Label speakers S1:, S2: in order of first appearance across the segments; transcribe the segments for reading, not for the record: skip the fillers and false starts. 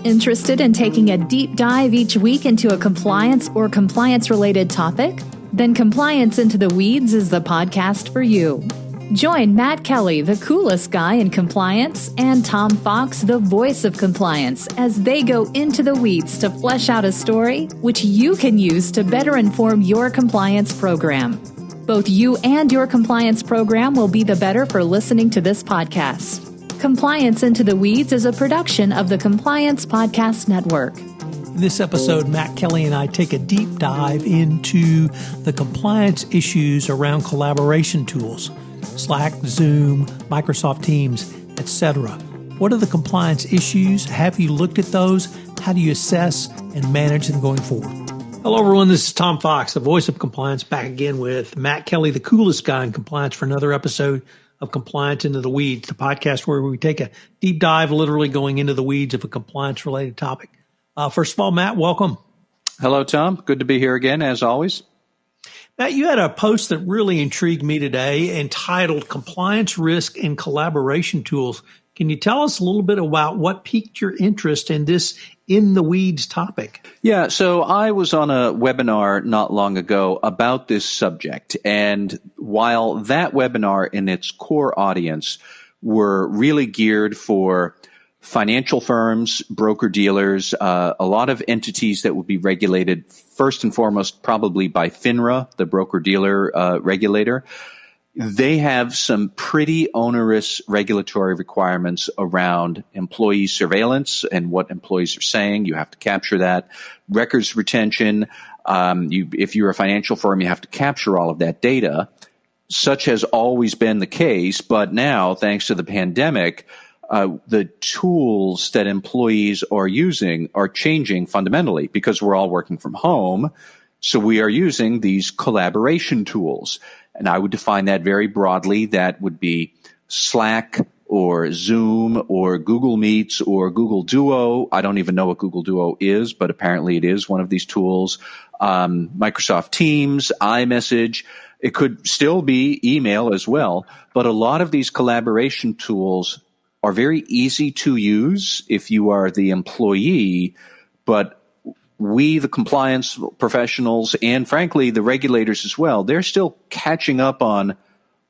S1: Interested in taking a deep dive each week into a compliance or compliance-related topic? Then Compliance Into the Weeds is the podcast for you. Join Matt Kelly, the coolest guy in compliance, and Tom Fox, the voice of compliance, as they go into the weeds to flesh out a story which you can use to better inform your compliance program. Both you and your compliance program will be the better for listening to this podcast. Compliance Into the Weeds is a production of the Compliance Podcast Network.
S2: In this episode, Matt Kelly and I take a deep dive into the compliance issues around collaboration tools, Slack, Zoom, Microsoft Teams, etc. What are the compliance issues? Have you looked at those? How do you assess and manage them going forward? Hello, everyone. This is Tom Fox, the voice of compliance, back again with Matt Kelly, the coolest guy in compliance, for another episode of Compliance Into the Weeds, the podcast where we take a deep dive, literally going into the weeds of a compliance-related topic. First of all, Matt, welcome.
S3: Hello, Tom. Good to be here again, as always.
S2: Matt, you had a post that really intrigued me today entitled Compliance Risk and Collaboration Tools. Can you tell us a little bit about what piqued your interest in this in the weeds topic?
S3: Yeah, so I was on a webinar not long ago about this subject. And while that webinar and its core audience were really geared for financial firms, broker-dealers, a lot of entities that would be regulated first and foremost probably by FINRA, the broker-dealer regulator, they have some pretty onerous regulatory requirements around employee surveillance and what employees are saying. You have to capture that. Records retention. If you're a financial firm, you have to capture all of that data. Such has always been the case, but now, thanks to the pandemic, the tools that employees are using are changing fundamentally because we're all working from home. So we are using these collaboration tools. And I would define that very broadly. That would be Slack or Zoom or Google Meets or Google Duo. I don't even know what Google Duo is, but apparently it is one of these tools. Microsoft Teams, iMessage. It could still be email as well. But a lot of these collaboration tools are very easy to use if you are the employee, but we, the compliance professionals, and frankly, the regulators as well, they're still catching up on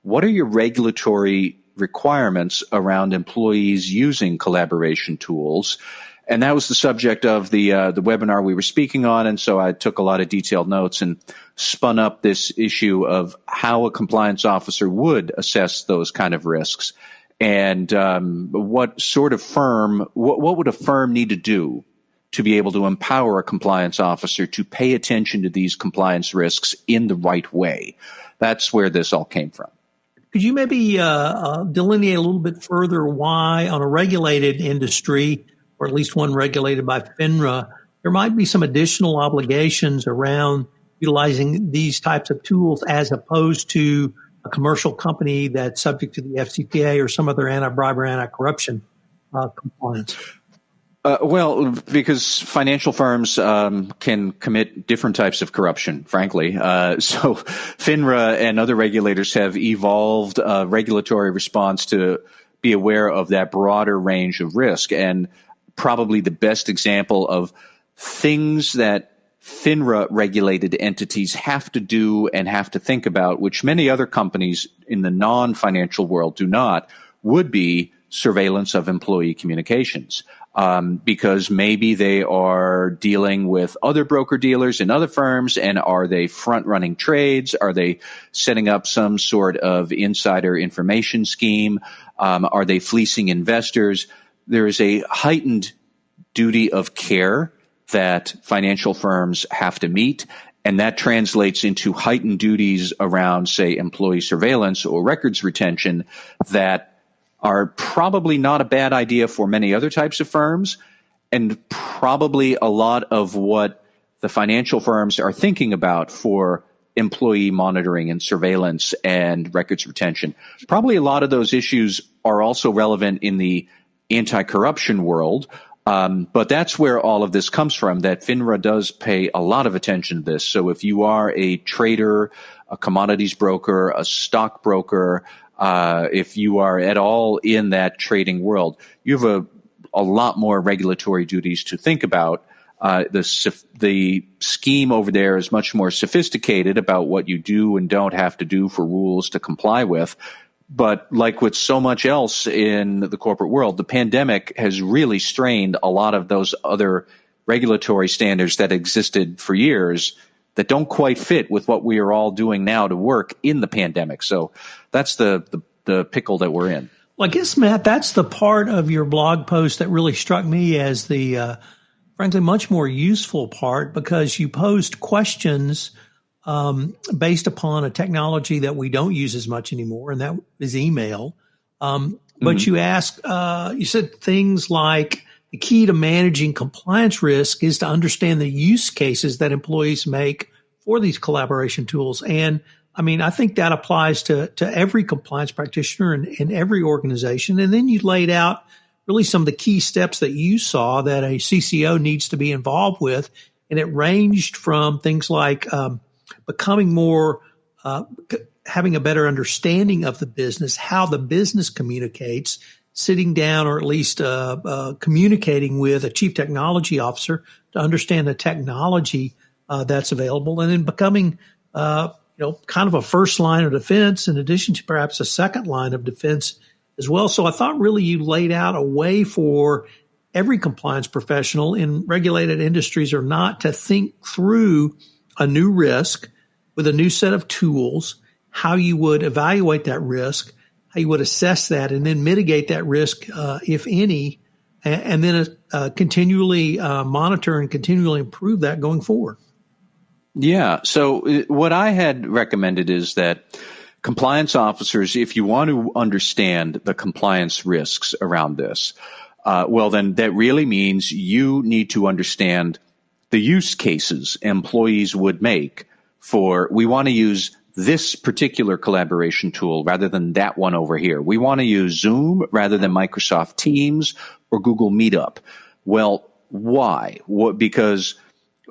S3: what are your regulatory requirements around employees using collaboration tools. And that was the subject of the webinar we were speaking on. And so I took a lot of detailed notes and spun up this issue of how a compliance officer would assess those kind of risks. And what sort of firm, what would a firm need to do to be able to empower a compliance officer to pay attention to these compliance risks in the right way? That's where this all came from.
S2: Could you maybe delineate a little bit further why on a regulated industry, or at least one regulated by FINRA, there might be some additional obligations around utilizing these types of tools as opposed to a commercial company that's subject to the FCPA or some other anti-bribery, anti-corruption compliance?
S3: Well, because financial firms can commit different types of corruption, frankly. So FINRA and other regulators have evolved a regulatory response to be aware of that broader range of risk. And probably the best example of things that FINRA regulated entities have to do and have to think about, which many other companies in the non-financial world do not, would be surveillance of employee communications. Because maybe they are dealing with other broker-dealers in other firms, and are they front-running trades? Are they setting up some sort of insider information scheme? Are they fleecing investors? There is a heightened duty of care that financial firms have to meet, and that translates into heightened duties around, say, employee surveillance or records retention that are probably not a bad idea for many other types of firms, and probably a lot of what the financial firms are thinking about for employee monitoring and surveillance and records retention. Probably a lot of those issues are also relevant in the anti-corruption world, but that's where all of this comes from, that FINRA does pay a lot of attention to this. So if you are a trader, a commodities broker, a stock broker, if you are at all in that trading world, you have a a lot more regulatory duties to think about. The scheme over there is much more sophisticated about what you do and don't have to do for rules to comply with. But like with so much else in the corporate world, the pandemic has really strained a lot of those other regulatory standards that existed for years that don't quite fit with what we are all doing now to work in the pandemic. So that's the pickle that we're in.
S2: Well, I guess, Matt, that's the part of your blog post that really struck me as the, frankly, much more useful part, because you posed questions based upon a technology that we don't use as much anymore, and that is email. But you asked, you said things like, the key to managing compliance risk is to understand the use cases that employees make for these collaboration tools. And I mean, I think that applies to every compliance practitioner in every organization. And then you laid out really some of the key steps that you saw that a CCO needs to be involved with. And it ranged from things like becoming more, having a better understanding of the business, how the business communicates, sitting down or at least communicating with a chief technology officer to understand the technology that's available, and then becoming kind of a first line of defense in addition to perhaps a second line of defense as well. So I thought really you laid out a way for every compliance professional in regulated industries or not to think through a new risk with a new set of tools, how you would evaluate that risk, how you would assess that, and then mitigate that risk, if any, and then continually monitor and continually improve that going forward.
S3: Yeah. So what I had recommended is that compliance officers, if you want to understand the compliance risks around this, well, then that really means you need to understand the use cases employees would make for, we want to use this particular collaboration tool rather than that one over here. We want to use Zoom rather than Microsoft Teams or Google Meetup. Well, why? Because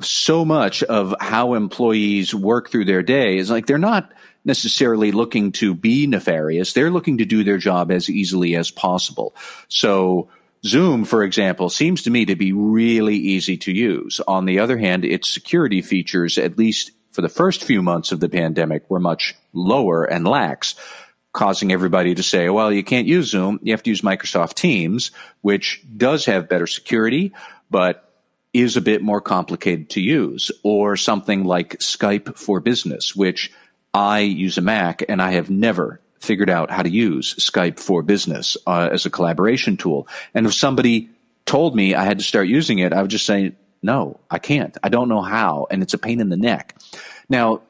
S3: so much of how employees work through their day is like they're not necessarily looking to be nefarious. They're looking to do their job as easily as possible. So Zoom, for example, seems to me to be really easy to use. On the other hand, its security features, at least for the first few months of the pandemic, were much lower and lax, causing everybody to say, well, you can't use Zoom. You have to use Microsoft Teams, which does have better security, but is a bit more complicated to use. Or something like Skype for Business, which I use a Mac and I have never figured out how to use Skype for Business as a collaboration tool. And if somebody told me I had to start using it, I would just say, no, I can't. I don't know how, and it's a pain in the neck. Now,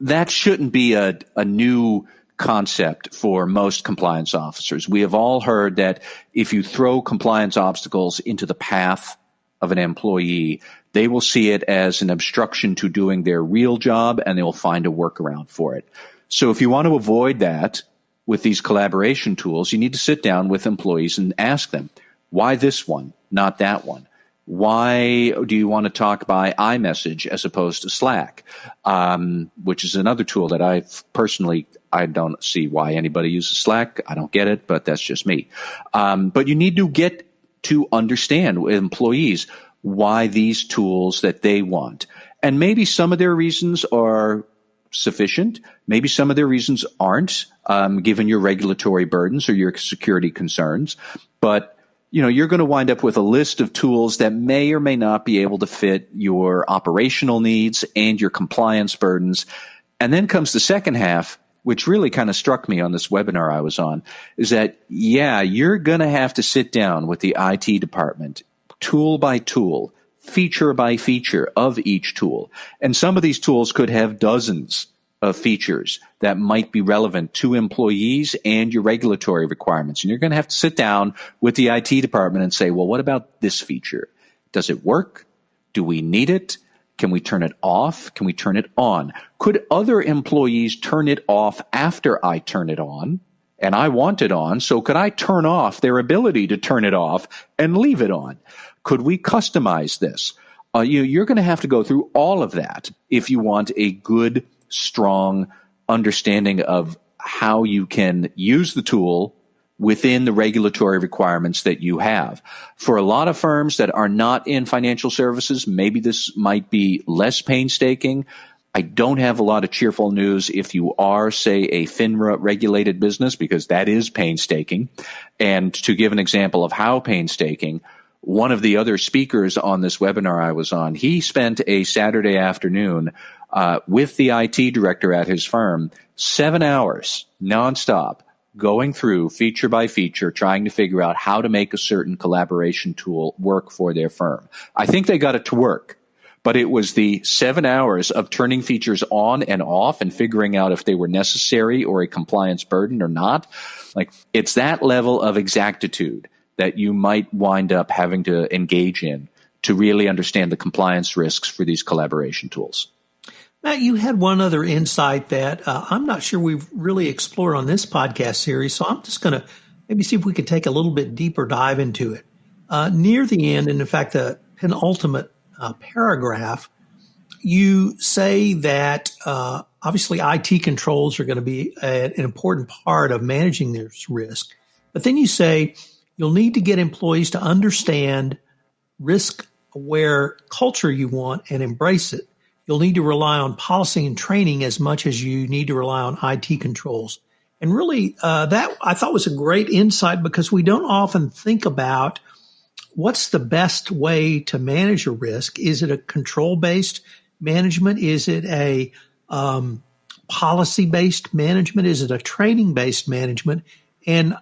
S3: that shouldn't be a new concept for most compliance officers. We have all heard that if you throw compliance obstacles into the path of an employee, they will see it as an obstruction to doing their real job, and they will find a workaround for it. So if you want to avoid that with these collaboration tools, you need to sit down with employees and ask them, why this one, not that one? Why do you want to talk by iMessage as opposed to Slack, which is another tool that I don't see why anybody uses Slack. I don't get it, but that's just me. But you need to get to understand with employees why these tools that they want. And maybe some of their reasons are sufficient. Maybe some of their reasons aren't, given your regulatory burdens or your security concerns. But you're going to wind up with a list of tools that may or may not be able to fit your operational needs and your compliance burdens. And then comes the second half, which really kind of struck me on this webinar I was on, is that, you're going to have to sit down with the IT department, tool by tool, feature by feature of each tool. And some of these tools could have dozens of features that might be relevant to employees and your regulatory requirements. And you're going to have to sit down with the IT department and say, well, what about this feature? Does it work? Do we need it? Can we turn it off? Can we turn it on? Could other employees turn it off after I turn it on? And I want it on, so could I turn off their ability to turn it off and leave it on? Could we customize this? You're going to have to go through all of that if you want a good, strong understanding of how you can use the tool within the regulatory requirements that you have. For a lot of firms that are not in financial services, maybe this might be less painstaking. I don't have a lot of cheerful news if you are, say, a FINRA regulated business, because that is painstaking. And to give an example of how painstaking, one of the other speakers on this webinar I was on, he spent a Saturday afternoon with the IT director at his firm, 7 hours nonstop, going through feature by feature, trying to figure out how to make a certain collaboration tool work for their firm. I think they got it to work. But it was the 7 hours of turning features on and off and figuring out if they were necessary or a compliance burden or not. Like, it's that level of exactitude that you might wind up having to engage in to really understand the compliance risks for these collaboration tools.
S2: Matt, you had one other insight that I'm not sure we've really explored on this podcast series, so I'm just going to maybe see if we could take a little bit deeper dive into it. Near the end, and in fact, the penultimate paragraph, you say that obviously IT controls are going to be an important part of managing this risk. But then you say you'll need to get employees to understand risk-aware culture you want and embrace it. You'll need to rely on policy and training as much as you need to rely on IT controls. And really, that I thought was a great insight, because we don't often think about what's the best way to manage a risk. Is it a control-based management? Is it a policy-based management? Is it a training-based management? And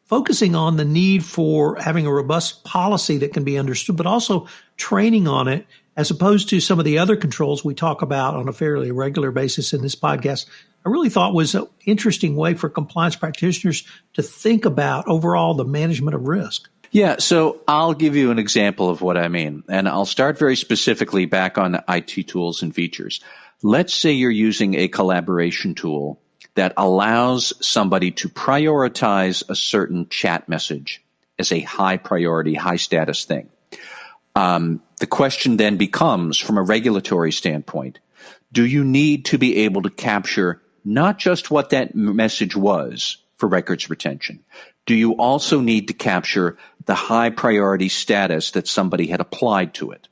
S2: focusing on the need for having a robust policy that can be understood, but also training on it, as opposed to some of the other controls we talk about on a fairly regular basis in this podcast, I really thought was an interesting way for compliance practitioners to think about overall the management of risk.
S3: Yeah, so I'll give you an example of what I mean, and I'll start very specifically back on IT tools and features. Let's say you're using a collaboration tool that allows somebody to prioritize a certain chat message as a high priority, high status thing. The question then becomes, from a regulatory standpoint, do you need to be able to capture not just what that message was for records retention? Do you also need to capture the high priority status that somebody had applied to it?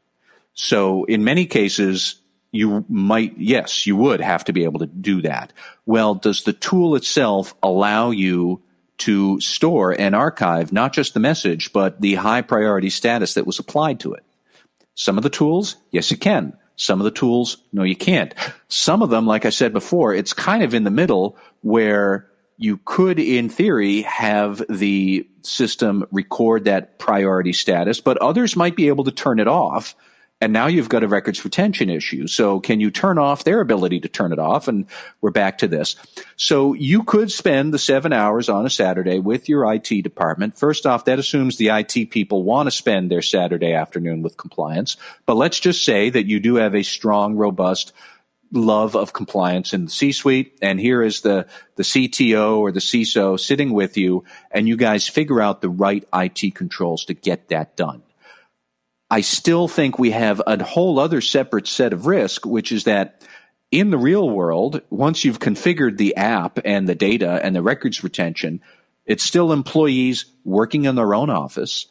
S3: So in many cases, you would have to be able to do that. Well, does the tool itself allow you to store and archive not just the message, but the high priority status that was applied to it? Some of the tools, yes, you can. Some of the tools, no, you can't. Some of them, like I said before, it's kind of in the middle, where you could, in theory, have the system record that priority status, but others might be able to turn it off. And now you've got a records retention issue. So can you turn off their ability to turn it off? And we're back to this. So you could spend the 7 hours on a Saturday with your IT department. First off, that assumes the IT people want to spend their Saturday afternoon with compliance. But let's just say that you do have a strong, robust love of compliance in the C-suite, and here is the CTO or the CISO sitting with you, and you guys figure out the right IT controls to get that done. I still think we have a whole other separate set of risk, which is that in the real world, once you've configured the app and the data and the records retention, it's still employees working in their own office,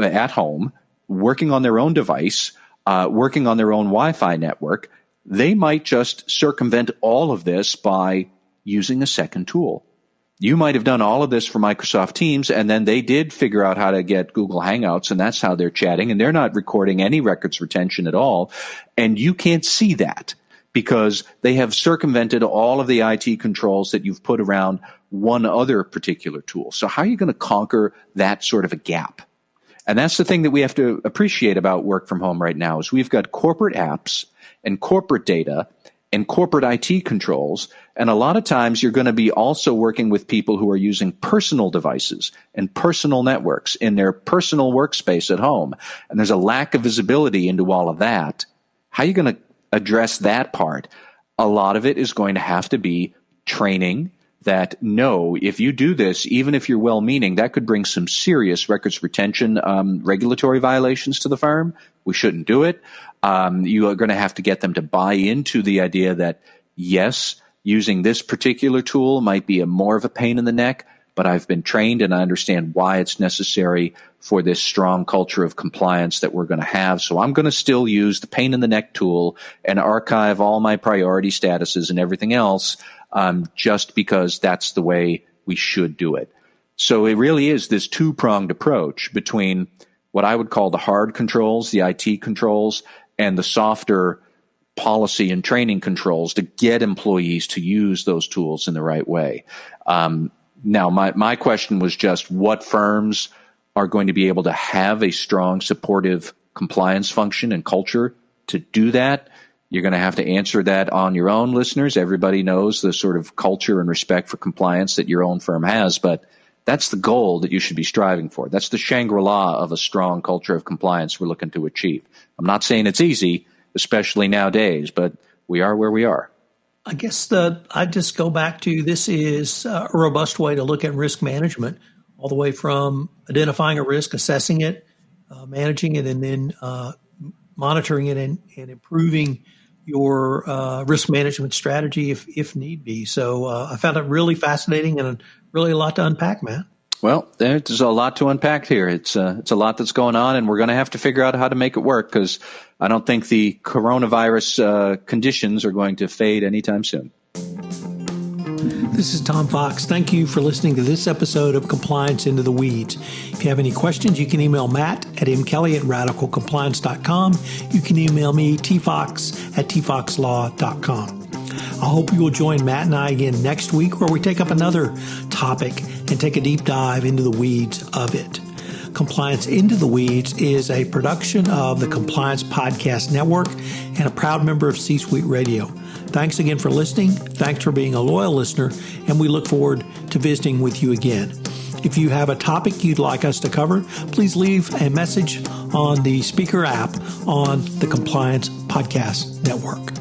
S3: at home, working on their own device, working on their own Wi-Fi network. They might just circumvent all of this by using a second tool. You might have done all of this for Microsoft Teams, and then they did figure out how to get Google Hangouts, and that's how they're chatting, and they're not recording any records retention at all. And you can't see that because they have circumvented all of the IT controls that you've put around one other particular tool. So how are you going to conquer that sort of a gap? And that's the thing that we have to appreciate about work from home right now is we've got corporate apps and corporate data and corporate IT controls. And a lot of times you're going to be also working with people who are using personal devices and personal networks in their personal workspace at home. And there's a lack of visibility into all of that. How are you going to address that part? A lot of it is going to have to be training that, no, if you do this, even if you're well-meaning, that could bring some serious records retention regulatory violations to the firm. We shouldn't do it. You are going to have to get them to buy into the idea that, yes, using this particular tool might be more of a pain in the neck, but I've been trained and I understand why it's necessary for this strong culture of compliance that we're going to have. So I'm going to still use the pain in the neck tool and archive all my priority statuses and everything else, just because that's the way we should do it. So it really is this two-pronged approach between what I would call the hard controls, the IT controls, and the softer policy and training controls to get employees to use those tools in the right way. Now, my question was just what firms are going to be able to have a strong, supportive compliance function and culture to do that. You're going to have to answer that on your own, listeners. Everybody knows the sort of culture and respect for compliance that your own firm has, but that's the goal that you should be striving for. That's the Shangri-La of a strong culture of compliance we're looking to achieve. I'm not saying it's easy, especially nowadays, but we are where we are.
S2: I guess I just go back to this is a robust way to look at risk management, all the way from identifying a risk, assessing it, managing it, and then monitoring it and improving your risk management strategy if need be. So I found it really fascinating and really a lot to unpack, Matt.
S3: Well, there's a lot to unpack here. It's a lot that's going on, and we're going to have to figure out how to make it work because I don't think the coronavirus conditions are going to fade anytime soon.
S2: This is Tom Fox. Thank you for listening to this episode of Compliance Into the Weeds. If you have any questions, you can email Matt at mkelly@radicalcompliance.com. You can email me, tfox@tfoxlaw.com. I hope you will join Matt and I again next week where we take up another topic and take a deep dive into the weeds of it. Compliance Into the Weeds is a production of the Compliance Podcast Network and a proud member of C-Suite Radio. Thanks again for listening. Thanks for being a loyal listener, and we look forward to visiting with you again. If you have a topic you'd like us to cover, please leave a message on the speaker app on the Compliance Podcast Network.